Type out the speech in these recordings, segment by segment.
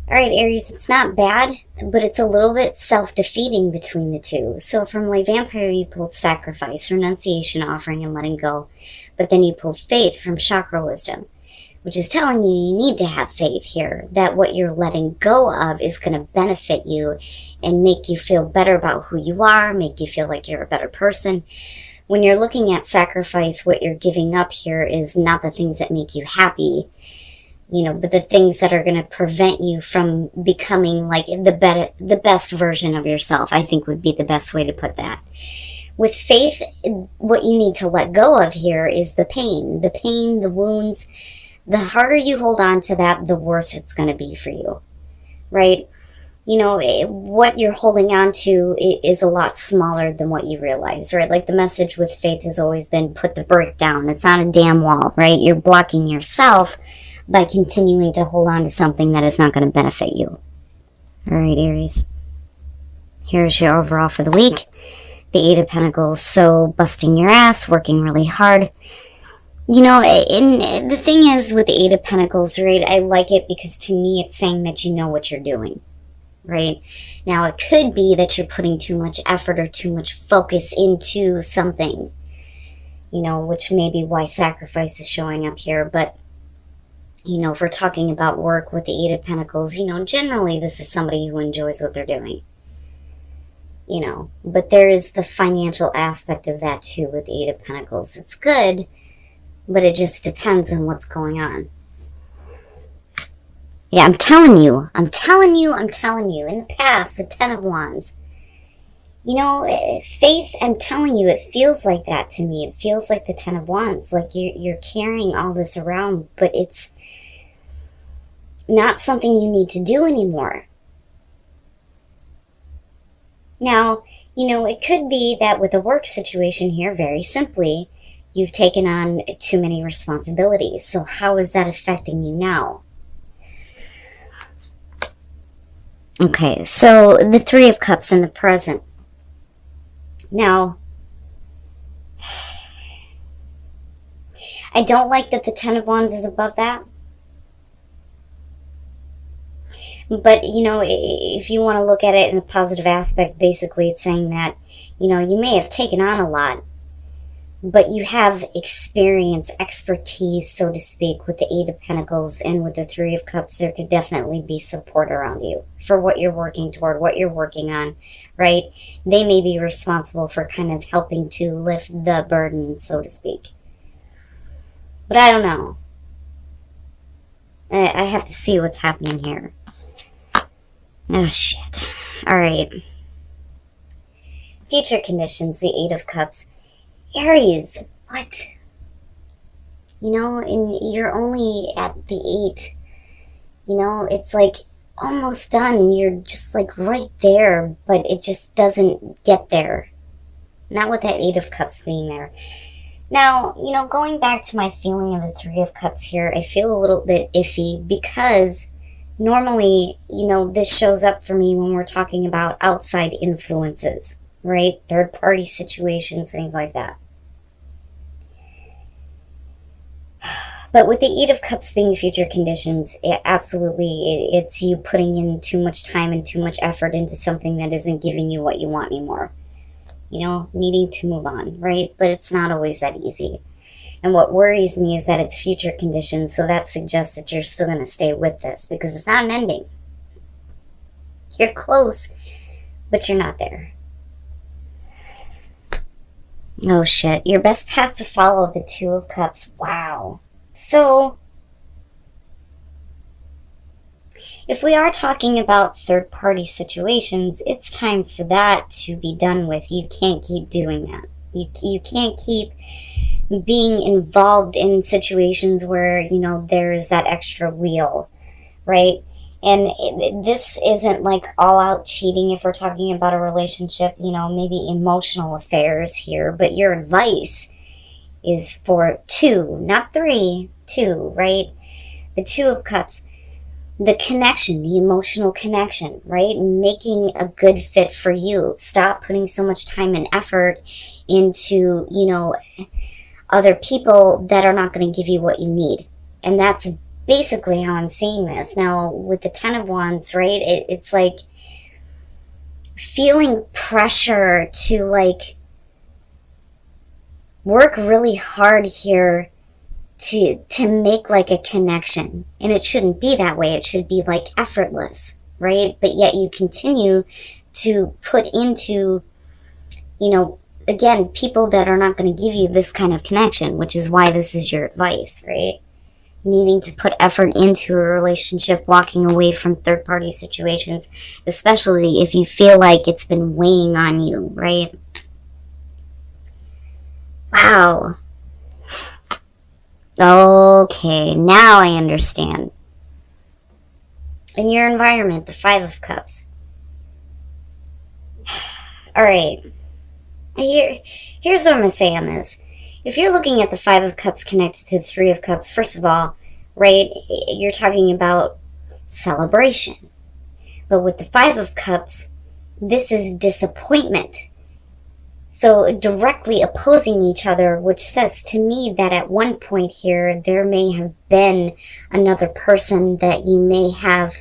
All right, Aries, it's not bad, but it's a little bit self-defeating between the two. So from like Vampire, you pulled Sacrifice, Renunciation, Offering, and Letting Go. But then you pulled Faith from Chakra Wisdom, which is telling you need to have faith here, that what you're letting go of is going to benefit you and make you feel better about who you are, make you feel like you're a better person. When you're looking at sacrifice, what you're giving up here is not the things that make you happy, but the things that are going to prevent you from becoming like the best version of yourself, I think would be the best way to put that. With faith, what you need to let go of here is the pain, the wounds. The harder you hold on to that, the worse it's going to be for you, right? What you're holding on to is a lot smaller than what you realize, right? Like the message with faith has always been put the brick down. It's not a damn wall, right? You're blocking yourself by continuing to hold on to something that is not going to benefit you. All right, Aries. Here's your overall for the week. The Eight of Pentacles. So busting your ass, working really hard. And the thing is with the Eight of Pentacles, right, I like it because to me it's saying that you know what you're doing, right? Now, it could be that you're putting too much effort or too much focus into something, which may be why sacrifice is showing up here. But, if we're talking about work with the Eight of Pentacles, generally this is somebody who enjoys what they're doing, But there is the financial aspect of that too with the Eight of Pentacles. It's good, but it just depends on what's going on. Yeah, I'm telling you. In the past, the Ten of Wands. Faith, I'm telling you, it feels like that to me. It feels like the Ten of Wands. Like you're carrying all this around, but it's not something you need to do anymore. Now, it could be that with a work situation here, very simply, you've taken on too many responsibilities. So how is that affecting you now? Okay, so the Three of Cups in the present. Now, I don't like that the Ten of Wands is above that. But, if you want to look at it in a positive aspect, basically it's saying that, you may have taken on a lot, but you have experience, expertise, so to speak, with the Eight of Pentacles and with the Three of Cups. There could definitely be support around you for what you're working toward, what you're working on, right? They may be responsible for kind of helping to lift the burden, so to speak. But I don't know. I have to see what's happening here. Oh, shit. All right. Future conditions, the Eight of Cups. Aries, what? And you're only at the 8. It's like almost done. You're just like right there, but it just doesn't get there. Not with that Eight of Cups being there. Now, going back to my feeling of the Three of Cups here, I feel a little bit iffy because normally, this shows up for me when we're talking about outside influences, right? Third-party situations, things like that. But with the Eight of Cups being future conditions, it's you putting in too much time and too much effort into something that isn't giving you what you want anymore. Needing to move on, right? But it's not always that easy. And what worries me is that it's future conditions, so that suggests that you're still going to stay with this because it's not an ending. You're close, but you're not there. Oh shit, your best path to follow, the Two of Cups. Wow. So, if we are talking about third-party situations, it's time for that to be done with. You can't keep doing that. You can't keep being involved in situations where, there is that extra wheel, right? And this isn't like all-out cheating if we're talking about a relationship, maybe emotional affairs here, but your advice is for 2, not 3, 2, right? The Two of Cups, the connection, the emotional connection, right? Making a good fit for you. Stop putting so much time and effort into, other people that are not going to give you what you need. And that's basically how I'm seeing this. Now, with the Ten of Wands, right, it's like feeling pressure to like work really hard here to make like a connection. And it shouldn't be that way. It should be like effortless, right? But yet you continue to put into, you know, again, people that are not going to give you this kind of connection, which is why this is your advice, right? Needing to put effort into a relationship, walking away from third party situations, especially if you feel like it's been weighing on you, right? Wow. Okay, now I understand. In your environment, the Five of Cups. All right. Here's what I'm going to say on this. If you're looking at the Five of Cups connected to the Three of Cups, first of all, right, you're talking about celebration. But with the Five of Cups, this is disappointment. So directly opposing each other, which says to me that at one point here, there may have been another person that you may have,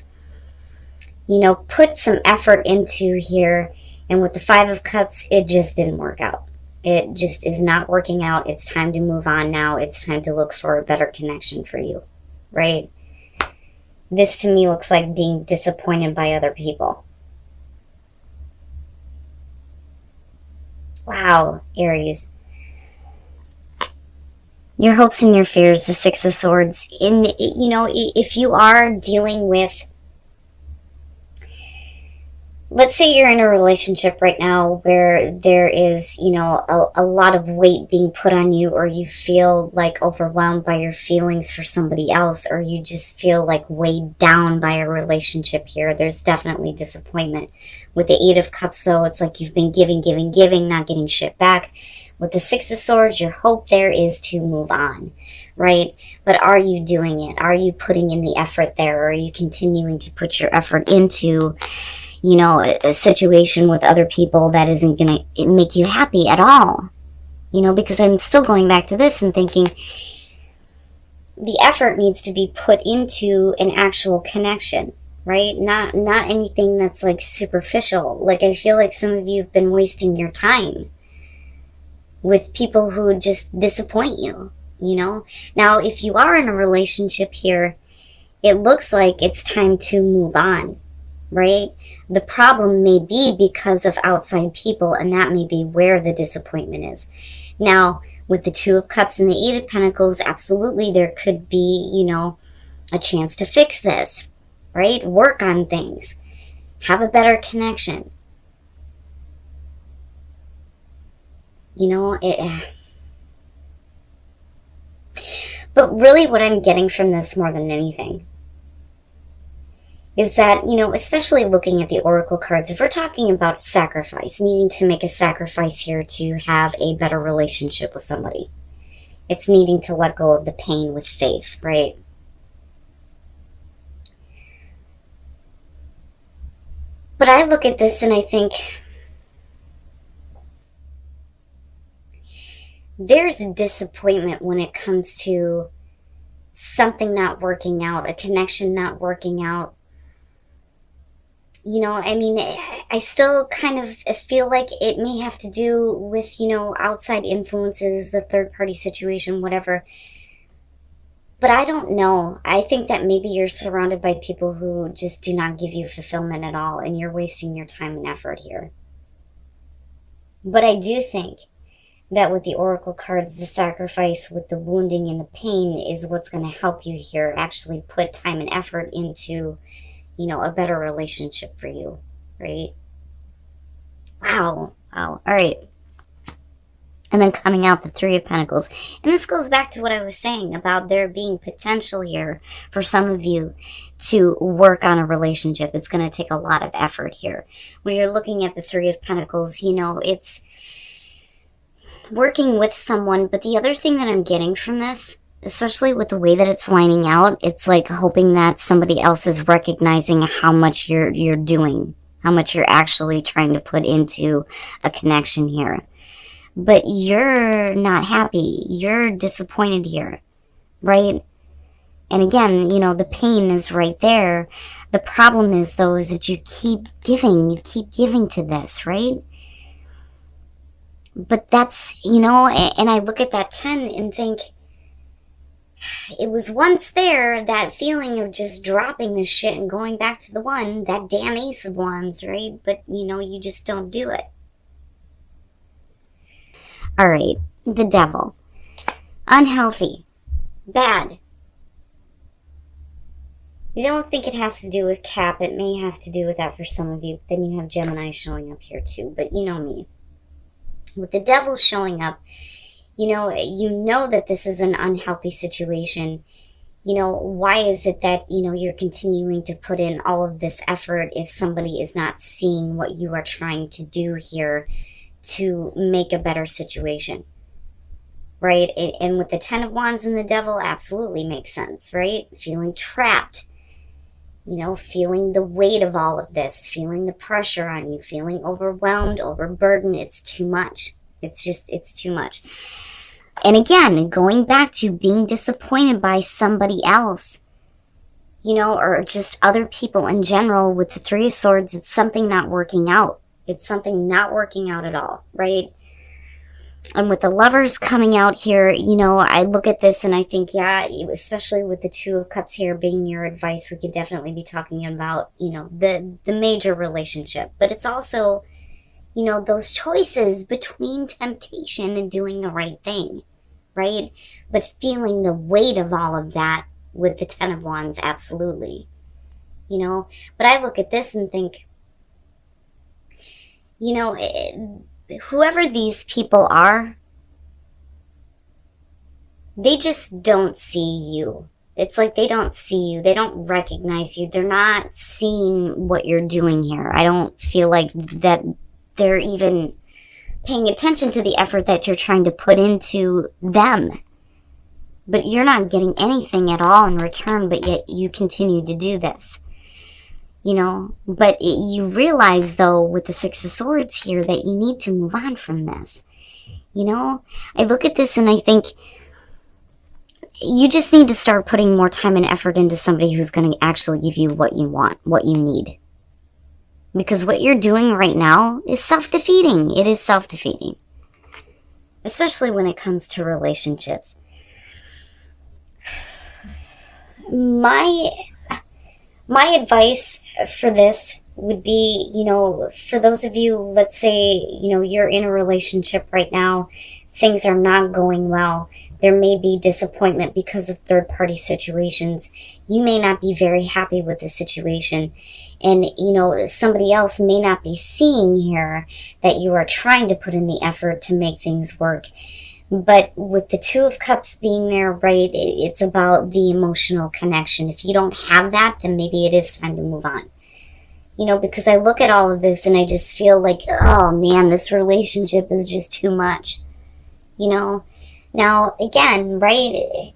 you know, put some effort into here. And with the Five of Cups, it just didn't work out. It just is not working out. It's time to move on now. It's time to look for a better connection for you, right? This to me looks like being disappointed by other people. Wow, Aries. Your hopes and your fears, the Six of Swords. You know, if you are dealing with, let's say you're in a relationship right now where there is, you know, a lot of weight being put on you, or you feel like overwhelmed by your feelings for somebody else, or you just feel like weighed down by a relationship here. There's definitely disappointment. With the Eight of Cups, though, it's like you've been giving, not getting shit back. With the Six of Swords, your hope there is to move on, right? But are you doing it? Are you putting in the effort there? Or are you continuing to put your effort into, you know, a situation with other people that isn't going to make you happy at all? You know, because I'm still going back to this and thinking the effort needs to be put into an actual connection, right? Not anything that's like superficial. Like, I feel like some of you have been wasting your time with people who just disappoint you, you know? Now, if you are in a relationship here, it looks like it's time to move on, right? The problem may be because of outside people, and that may be where the disappointment is. Now, with the Two of Cups and the Eight of Pentacles, absolutely there could be, you know, a chance to fix this, right? Work on things. Have a better connection. You know, but really what I'm getting from this more than anything is that, you know, especially looking at the oracle cards, if we're talking about sacrifice, needing to make a sacrifice here to have a better relationship with somebody, it's needing to let go of the pain with faith, right? But I look at this and I think there's disappointment when it comes to something not working out, a connection not working out. You know, I mean, I still kind of feel like it may have to do with, you know, outside influences, the third party situation, whatever. But I don't know. I think that maybe you're surrounded by people who just do not give you fulfillment at all, and you're wasting your time and effort here. But I do think that with the oracle cards, the sacrifice with the wounding and the pain is what's going to help you here actually put time and effort into, you know, a better relationship for you, right? Wow. All right. And then coming out the Three of Pentacles. And this goes back to what I was saying about there being potential here for some of you to work on a relationship. It's going to take a lot of effort here. When you're looking at the Three of Pentacles, you know, it's working with someone. But the other thing that I'm getting from this, especially with the way that it's lining out, it's like hoping that somebody else is recognizing how much you're doing, how much you're actually trying to put into a connection here. But you're not happy. You're disappointed here, right? And again, you know, the pain is right there. The problem is, though, is that you keep giving to this, right? But that's, you know, and I look at that 10 and think, it was once there, that feeling of just dropping this shit and going back to the 1, that damn Ace of Wands, right? But, you know, you just don't do it. All right, the Devil. Unhealthy. Bad. You don't think it has to do with Cap. It may have to do with that for some of you. But then you have Gemini showing up here too. But you know me. With the Devil showing up, you know that this is an unhealthy situation. You know, why is it that, you know, you're continuing to put in all of this effort if somebody is not seeing what you are trying to do here to make a better situation? Right? And with the 10 of Wands and the Devil, absolutely makes sense, right? Feeling trapped. You know, feeling the weight of all of this, feeling the pressure on you, feeling overwhelmed, overburdened. It's too much. It's too much. And again, going back to being disappointed by somebody else, you know, or just other people in general. With the 3 of Swords, it's something not working out. It's something not working out at all, right? And with the Lovers coming out here, you know, I look at this and I think, yeah, especially with the 2 of Cups here being your advice, we could definitely be talking about, you know, the major relationship. But it's also, you know, those choices between temptation and doing the right thing, right? But feeling the weight of all of that with the 10 of Wands, absolutely. You know, but I look at this and think, you know, whoever these people are, they just don't see you. It's like they don't see you. They don't recognize you. They're not seeing what you're doing here. I don't feel like that they're even paying attention to the effort that you're trying to put into them. But you're not getting anything at all in return, but yet you continue to do this. You know, but you realize, though, with the 6 of Swords here, that you need to move on from this. You know, I look at this and I think you just need to start putting more time and effort into somebody who's going to actually give you what you want, what you need. Because what you're doing right now is self-defeating. It is self-defeating. Especially when it comes to relationships. My advice for this would be, you know, for those of you, let's say, you know, you're in a relationship right now, things are not going well. There may be disappointment because of third-party situations. You may not be very happy with the situation. And, you know, somebody else may not be seeing here that you are trying to put in the effort to make things work. But with the 2 of Cups being there, right, it's about the emotional connection. If you don't have that, then maybe it is time to move on. You know, because I look at all of this and I just feel like, oh man, this relationship is just too much. You know? Now, again, right,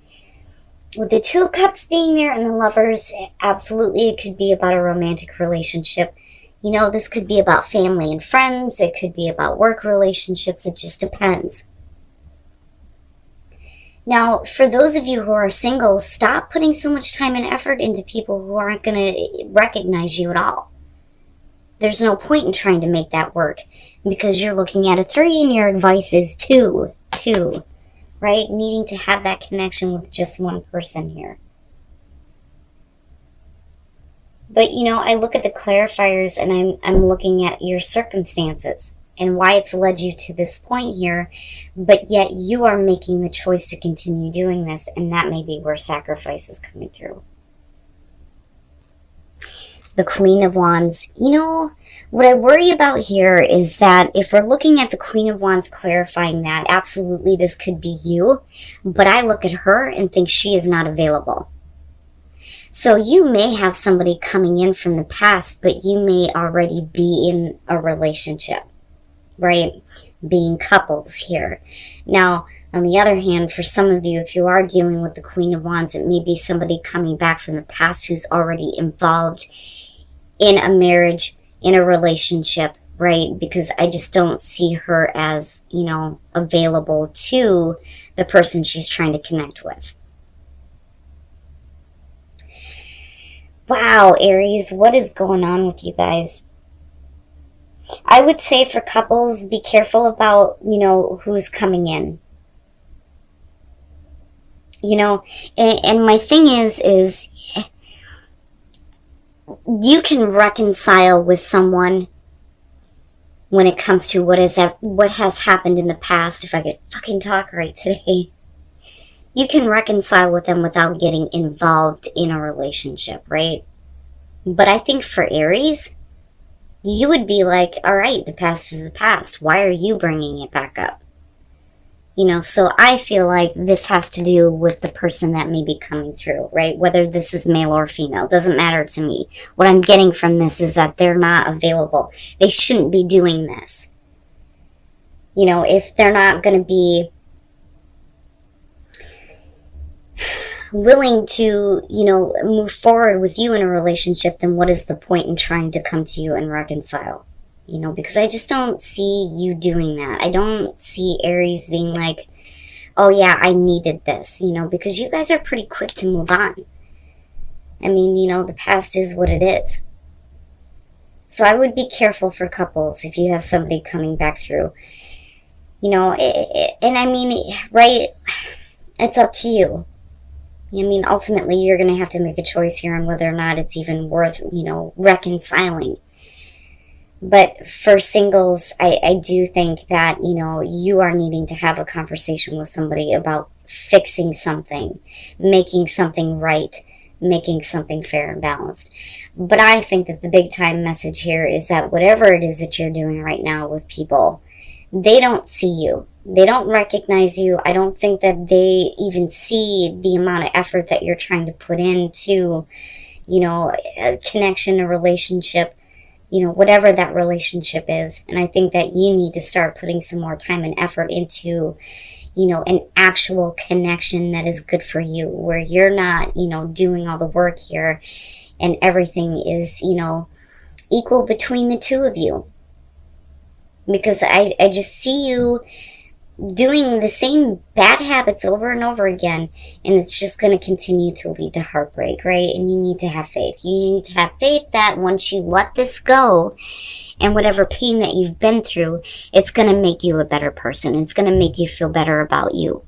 with the 2 of Cups being there and the Lovers, absolutely it could be about a romantic relationship. You know, this could be about family and friends. It could be about work relationships. It just depends. Now, for those of you who are single, stop putting so much time and effort into people who aren't going to recognize you at all. There's no point in trying to make that work because you're looking at a 3 and your advice is 2, right? Needing to have that connection with just one person here. But, you know, I look at the clarifiers and I'm looking at your circumstances and why it's led you to this point here, but yet you are making the choice to continue doing this, and that may be where sacrifice is coming through. The Queen of Wands. You know, what I worry about here is that if we're looking at the Queen of Wands clarifying that, absolutely this could be you, but I look at her and think she is not available. So you may have somebody coming in from the past, but you may already be in a relationship. Right? Being couples here. Now, on the other hand, for some of you, if you are dealing with the Queen of Wands, it may be somebody coming back from the past who's already involved in a marriage, in a relationship, right? Because I just don't see her as, you know, available to the person she's trying to connect with. Wow, Aries, what is going on with you guys? I would say for couples, be careful about, who's coming in. And my thing is you can reconcile with someone when it comes to what has happened in the past. If I could fucking talk right today, you can reconcile with them without getting involved in a relationship, right? But I think for Aries, you would be like, all right, the past is the past. Why are you bringing it back up? So I feel like this has to do with the person that may be coming through, right? Whether this is male or female, doesn't matter to me. What I'm getting from this is that they're not available. They shouldn't be doing this. If they're not going to be willing to, move forward with you in a relationship, then what is the point in trying to come to you and reconcile? Because I just don't see you doing that. I don't see Aries being like, oh yeah, I needed this, because you guys are pretty quick to move on. I mean, the past is what it is. So I would be careful for couples if you have somebody coming back through. And I mean, right, it's up to you. I mean, ultimately, you're going to have to make a choice here on whether or not it's even worth, reconciling. But for singles, I do think that, you are needing to have a conversation with somebody about fixing something, making something right, making something fair and balanced. But I think that the big time message here is that whatever it is that you're doing right now with people, they don't see you. They don't recognize you. I don't think that they even see the amount of effort that you're trying to put into, a connection, a relationship, whatever that relationship is. And I think that you need to start putting some more time and effort into, an actual connection that is good for you, where you're not, doing all the work here and everything is, equal between the two of you. Because I just see you doing the same bad habits over and over again, and it's just going to continue to lead to heartbreak, right? And you need to have faith. You need to have faith that once you let this go and whatever pain that you've been through, it's going to make you a better person. It's going to make you feel better about you.